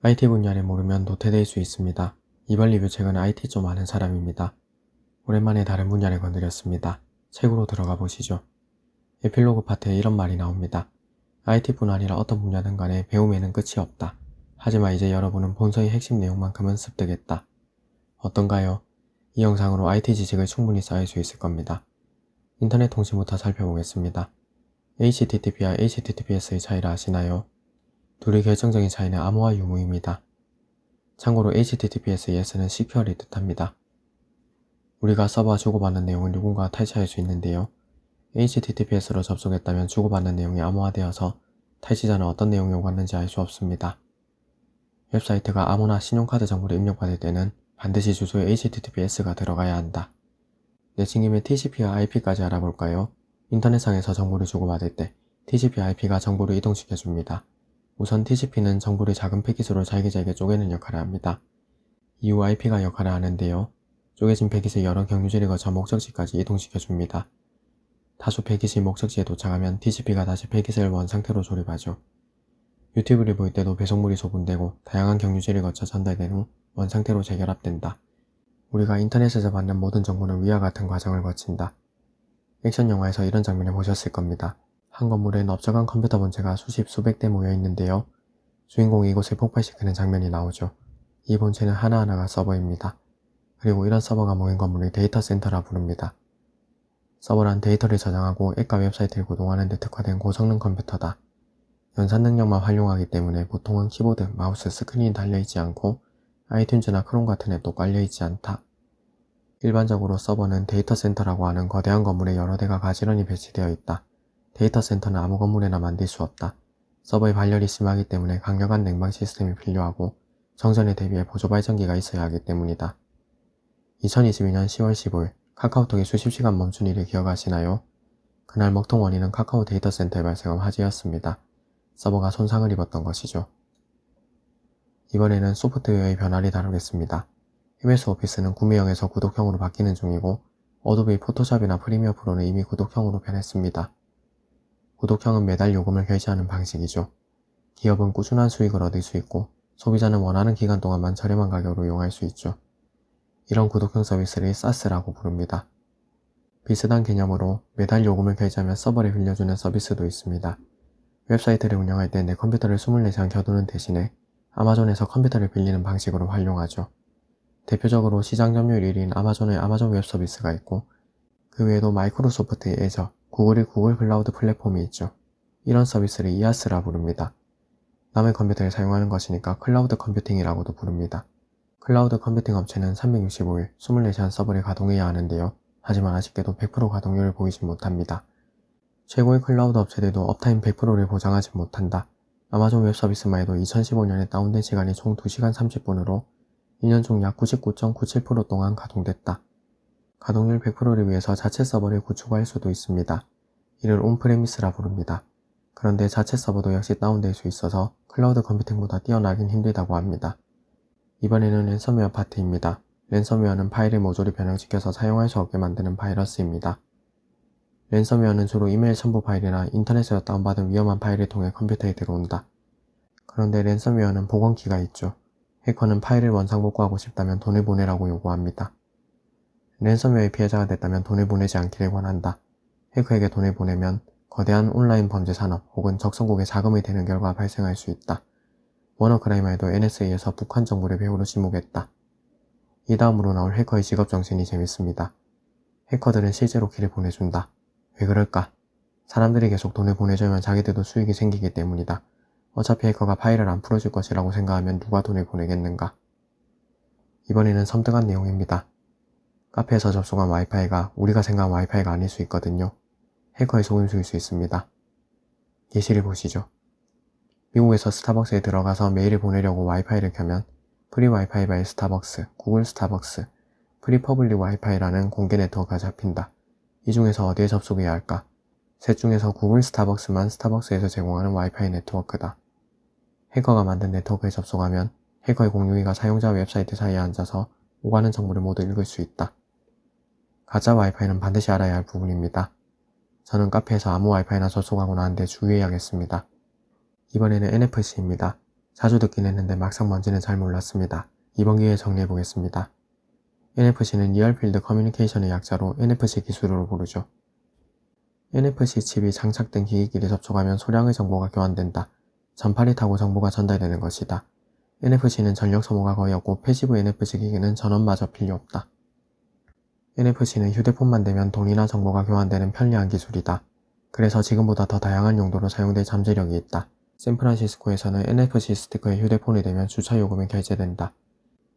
IT 분야를 모르면 도태될 수 있습니다. 이번 리뷰 책은 IT 좀 아는 사람입니다. 오랜만에 다른 분야를 건드렸습니다. 책으로 들어가 보시죠. 에필로그 파트에 이런 말이 나옵니다. IT뿐 아니라 어떤 분야든 간에 배움에는 끝이 없다. 하지만 이제 여러분은 본서의 핵심 내용만큼은 습득했다. 어떤가요? 이 영상으로 IT 지식을 충분히 쌓을 수 있을 겁니다. 인터넷 통신부터 살펴보겠습니다. HTTP와 HTTPS의 차이를 아시나요? 둘의 결정적인 차이는 암호화 유무입니다. 참고로 HTTPS 예스는 secure이 뜻합니다. 우리가 서버와 주고받는 내용을 누군가가 탈취할 수 있는데요. HTTPS로 접속했다면 주고받는 내용이 암호화되어서 탈취자는 어떤 내용이 오갔는지 알 수 없습니다. 웹사이트가 아무나 신용카드 정보를 입력받을 때는 반드시 주소에 HTTPS가 들어가야 한다. 내친 김에 TCP와 IP까지 알아볼까요? 인터넷상에서 정보를 주고받을 때 TCP, IP가 정보를 이동시켜줍니다. 우선 TCP는 정보를 작은 패킷으로 잘게 쪼개는 역할을 합니다. 이후 IP가 역할을 하는데요. 쪼개진 패킷을 여러 경유지를 거쳐 목적지까지 이동시켜줍니다. 다수 패킷이 목적지에 도착하면 TCP가 다시 패킷을 원상태로 조립하죠. 유튜브를 볼 때도 배송물이 소분되고 다양한 경유지를 거쳐 전달된 후 원상태로 재결합된다. 우리가 인터넷에서 받는 모든 정보는 위와 같은 과정을 거친다. 액션 영화에서 이런 장면을 보셨을 겁니다. 한 건물에 넓적한 컴퓨터 본체가 수십 수백 대 모여 있는데요. 주인공이 이곳을 폭발시키는 장면이 나오죠. 이 본체는 하나하나가 서버입니다. 그리고 이런 서버가 모인 건물을 데이터 센터라 부릅니다. 서버란 데이터를 저장하고 앱과 웹사이트를 구동하는 데 특화된 고성능 컴퓨터다. 연산 능력만 활용하기 때문에 보통은 키보드, 마우스, 스크린이 달려있지 않고 아이튠즈나 크롬 같은 앱도 깔려있지 않다. 일반적으로 서버는 데이터 센터라고 하는 거대한 건물에 여러 대가 가지런히 배치되어 있다. 데이터 센터는 아무 건물에나 만들 수 없다. 서버의 발열이 심하기 때문에 강력한 냉방 시스템이 필요하고 정전에 대비해 보조 발전기가 있어야 하기 때문이다. 2022년 10월 15일 카카오톡이 수십 시간 멈춘 일을 기억하시나요? 그날 먹통 원인은 카카오 데이터 센터에 발생한 화재였습니다. 서버가 손상을 입었던 것이죠. 이번에는 소프트웨어의 변화를 다루겠습니다. MS 오피스는 구매형에서 구독형으로 바뀌는 중이고 어도비 포토샵이나 프리미어 프로는 이미 구독형으로 변했습니다. 구독형은 매달 요금을 결제하는 방식이죠. 기업은 꾸준한 수익을 얻을 수 있고 소비자는 원하는 기간 동안만 저렴한 가격으로 이용할 수 있죠. 이런 구독형 서비스를 SaaS라고 부릅니다. 비슷한 개념으로 매달 요금을 결제하면 서버를 빌려주는 서비스도 있습니다. 웹사이트를 운영할 때 내 컴퓨터를 24시간 켜두는 대신에 아마존에서 컴퓨터를 빌리는 방식으로 활용하죠. 대표적으로 시장 점유율 1위인 아마존의 아마존 웹 서비스가 있고 그 외에도 마이크로소프트의 애저, 구글의 구글 클라우드 플랫폼이 있죠. 이런 서비스를 이아스라 부릅니다. 남의 컴퓨터를 사용하는 것이니까 클라우드 컴퓨팅이라고도 부릅니다. 클라우드 컴퓨팅 업체는 365일 24시간 서버를 가동해야 하는데요. 하지만 아쉽게도 100% 가동률을 보이지 못합니다. 최고의 클라우드 업체들도 업타임 100%를 보장하지 못한다. 아마존 웹 서비스만 해도 2015년에 다운된 시간이 총 2시간 30분으로 1년 중 약 99.97% 동안 가동됐다. 가동률 100%를 위해서 자체 서버를 구축할 수도 있습니다. 이를 온프레미스라 부릅니다. 그런데 자체 서버도 역시 다운될 수 있어서 클라우드 컴퓨팅보다 뛰어나긴 힘들다고 합니다. 이번에는 랜섬웨어 파트입니다. 랜섬웨어는 파일을 모조리 변형시켜서 사용할 수 없게 만드는 바이러스입니다. 랜섬웨어는 주로 이메일 첨부 파일이나 인터넷에서 다운받은 위험한 파일을 통해 컴퓨터에 들어온다. 그런데 랜섬웨어는 복원키가 있죠. 해커는 파일을 원상 복구하고 싶다면 돈을 보내라고 요구합니다. 랜섬웨어의 피해자가 됐다면 돈을 보내지 않기를 원한다. 해커에게 돈을 보내면 거대한 온라인 범죄 산업 혹은 적성국에 자금이 되는 결과가 발생할 수 있다. 워너크라이머에도 NSA에서 북한 정부를 배후로 지목했다. 이 다음으로 나올 해커의 직업정신이 재밌습니다. 해커들은 실제로 키를 보내준다. 왜 그럴까? 사람들이 계속 돈을 보내줘야만 자기들도 수익이 생기기 때문이다. 어차피 해커가 파일을 안 풀어줄 것이라고 생각하면 누가 돈을 보내겠는가? 이번에는 섬뜩한 내용입니다. 카페에서 접속한 와이파이가 우리가 생각한 와이파이가 아닐 수 있거든요. 해커의 속임수일 수 있습니다. 예시를 보시죠. 미국에서 스타벅스에 들어가서 메일을 보내려고 와이파이를 켜면 프리 와이파이 바이 스타벅스, 구글 스타벅스, 프리 퍼블릭 와이파이라는 공개 네트워크가 잡힌다. 이 중에서 어디에 접속해야 할까? 셋 중에서 구글 스타벅스만 스타벅스에서 제공하는 와이파이 네트워크다. 해커가 만든 네트워크에 접속하면 해커의 공룡이가 사용자 웹사이트 사이에 앉아서 오가는 정보를 모두 읽을 수 있다. 가짜 와이파이는 반드시 알아야 할 부분입니다. 저는 카페에서 아무 와이파이나 접속하고 나는데 주의해야겠습니다. 이번에는 NFC입니다. 자주 듣긴 했는데 막상 뭔지는 잘 몰랐습니다. 이번 기회에 정리해보겠습니다. NFC는 니어필드 커뮤니케이션의 약자로 NFC 기술으로 부르죠. NFC 칩이 장착된 기기끼리 접촉하면 소량의 정보가 교환된다. 전파를 타고 정보가 전달되는 것이다. NFC는 전력 소모가 거의 없고 패시브 NFC 기기는 전원마저 필요 없다. NFC는 휴대폰만 되면 돈이나 정보가 교환되는 편리한 기술이다. 그래서 지금보다 더 다양한 용도로 사용될 잠재력이 있다. 샌프란시스코에서는 NFC 스티커에 휴대폰이 되면 주차 요금이 결제된다.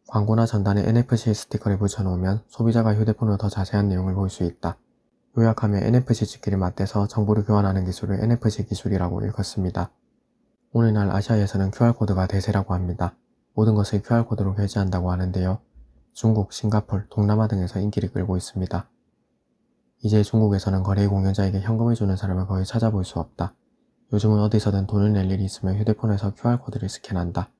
광고나 전단에 NFC 스티커를 붙여놓으면 소비자가 휴대폰으로 더 자세한 내용을 볼 수 있다. 요약하면 NFC 칩끼리 맞대서 정보를 교환하는 기술을 NFC 기술이라고 일컫습니다. 오늘날 아시아에서는 QR코드가 대세라고 합니다. 모든 것을 QR코드로 결제한다고 하는데요. 중국, 싱가폴, 동남아 등에서 인기를 끌고 있습니다. 이제 중국에서는 거래 공연자에게 현금을 주는 사람을 거의 찾아볼 수 없다. 요즘은 어디서든 돈을 낼 일이 있으면 휴대폰에서 QR코드를 스캔한다.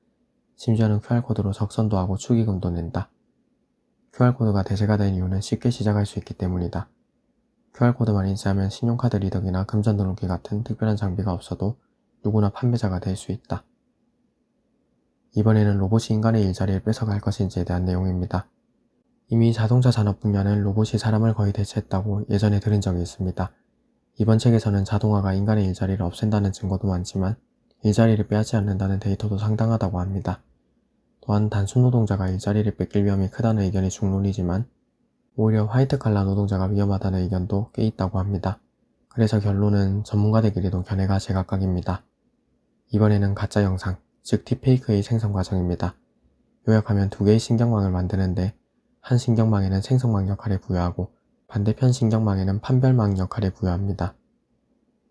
심지어는 QR코드로 적선도 하고 축의금도 낸다. QR코드가 대세가 된 이유는 쉽게 시작할 수 있기 때문이다. QR코드만 인쇄하면 신용카드 리더기나 금전 등록기 같은 특별한 장비가 없어도 누구나 판매자가 될 수 있다. 이번에는 로봇이 인간의 일자리를 뺏어갈 것인지에 대한 내용입니다. 이미 자동차 산업 분야는 로봇이 사람을 거의 대체했다고 예전에 들은 적이 있습니다. 이번 책에서는 자동화가 인간의 일자리를 없앤다는 증거도 많지만 일자리를 빼앗지 않는다는 데이터도 상당하다고 합니다. 또한 단순 노동자가 일자리를 뺏길 위험이 크다는 의견이 중론이지만 오히려 화이트칼라 노동자가 위험하다는 의견도 꽤 있다고 합니다. 그래서 결론은 전문가들끼리도 견해가 제각각입니다. 이번에는 가짜 영상, 즉 딥페이크의 생성 과정입니다. 요약하면 두 개의 신경망을 만드는데 한 신경망에는 생성망 역할을 부여하고 반대편 신경망에는 판별망 역할을 부여합니다.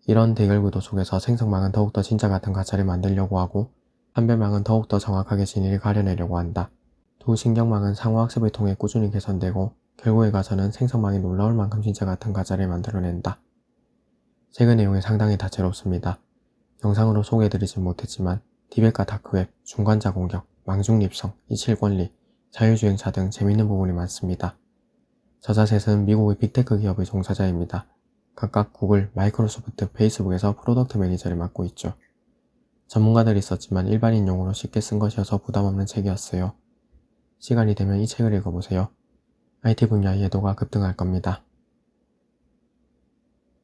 이런 대결 구도 속에서 생성망은 더욱더 진짜 같은 가짜를 만들려고 하고 판별망은 더욱더 정확하게 진위를 가려내려고 한다. 두 신경망은 상호학습을 통해 꾸준히 개선되고 결국에 가서는 생성망이 놀라울 만큼 진짜 같은 가짜를 만들어낸다. 책의 내용이 상당히 다채롭습니다. 영상으로 소개해드리진 못했지만 디벨과 다크웹, 중간자 공격, 망중립성, 이칠권리, 자율주행차 등 재밌는 부분이 많습니다. 저자 셋은 미국의 빅테크 기업의 종사자입니다. 각각 구글, 마이크로소프트, 페이스북에서 프로덕트 매니저를 맡고 있죠. 전문가들이 썼지만 일반인 용어로 쉽게 쓴 것이어서 부담없는 책이었어요. 시간이 되면 이 책을 읽어보세요. IT 분야의 이해도가 급등할 겁니다.